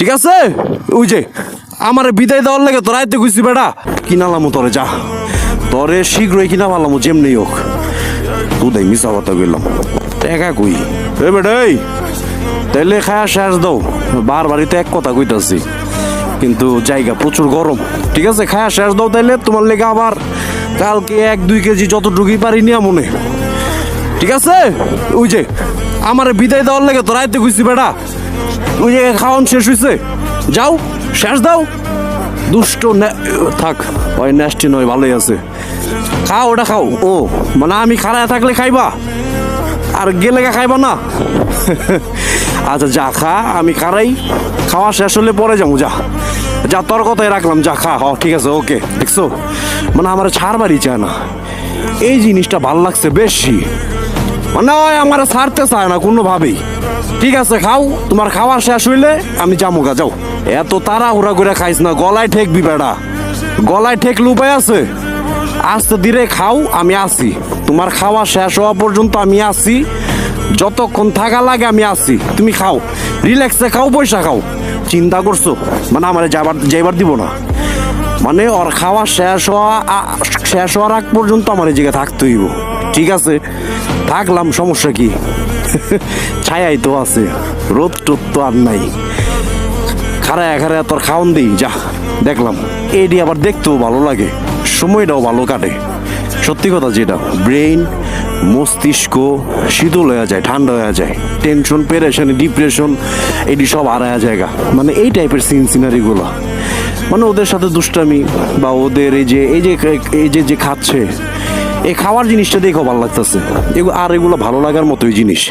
ঠিক আছে? ওই যে আমারে বিদায় দেওয়ার লাগে তোর আইতে গুছি বেটা, কিনালামো তোরে, যা তোরে শীঘ্রই কিনা পারলাম যেমনি হোক। তুই মিশা কথা কইলাম, টাকা কই এ বেটাই, তাইলে খায়া শেষ দাও। বাড়িতে এক কথা কইতাছি, কিন্তু জায়গা প্রচুর গরম। ঠিক আছে, খায়া শেষ দাও তাইলে, তোমার লেগে আবার কালকে 1-2 কেজি যতটুকুই পারি নিয়া মনে। ঠিক আছে? ওই যে আমারে বিদায় দেওয়ার লাগে তোর আইতে গুছি বেটা, ওই যে খাওয়ান শেষ হয়েছে, যাও শেষ দাও। দুষ্ট থাক, ওই নেস্টি নয়, ভালোই আছে, খাও ওটা খাও। ও মানে আমি খাড়ায় থাকলে খাইবা আর গেলে খাইবা না? আচ্ছা যা খা, আমি খারাই, খাওয়া শেষ হলে পরে যাবো, যা যা, তোর কথাই রাখলাম, যা খা। হ ঠিক আছে, ওকে। দেখছো মানে আমার ছাড়বারই চায় না, এই জিনিসটা ভাল লাগছে বেশি, মানে ওই আমার ছাড়তে চায় না কোনোভাবেই। ঠিক আছে খাও, তোমার খাওয়া শেষ হইলে আমি যাবো গা, যাও। এত তাড়াহুড়া করে খাইস না, গলায় ঠেকবি বেড়া, গলায় ঠেকলে উপায় আছে? আস্তে ধীরে খাও, আমি আসি, তোমার খাওয়া শেষ হওয়া পর্যন্ত আমি আসি, যতক্ষণ থাকা লাগে আমি আসি, তুমি খাও, রিল্যাক্সে খাও, পয়সা খাও। চিন্তা করছো মানে আমার যাইবার দিব না, মানে ওর খাওয়া শেষ হওয়ার আগ পর্যন্ত আমার এই জায়গায় থাকতে হইব। ঠিক আছে, থাকলাম, সমস্যা কি? ছায়াই তো আছে, রোদ টোদ তো আর নাই। খারায় খারায় তোর খাওন দিই, যা। দেখলাম এডি আবার দেখতেও ভালো লাগে, সময়টাও ভালো কাটে। সত্যি কথা যেটা, ব্রেইন মস্তিষ্ক শীতল হয়ে যায়, ঠান্ডা হয়ে যায়, টেনশন পেরেশানি ডিপ্রেশন এটি সব হারায় জায়গা। মানে এই টাইপের সিনারিগুলো, মানে ওদের সাথে দুষ্টামি বা ওদের এই যে খাচ্ছে, এই খাওয়ার জিনিসটা দেখেও ভালো লাগতেছে, আর এগুলো ভালো লাগার মতোই জিনিস।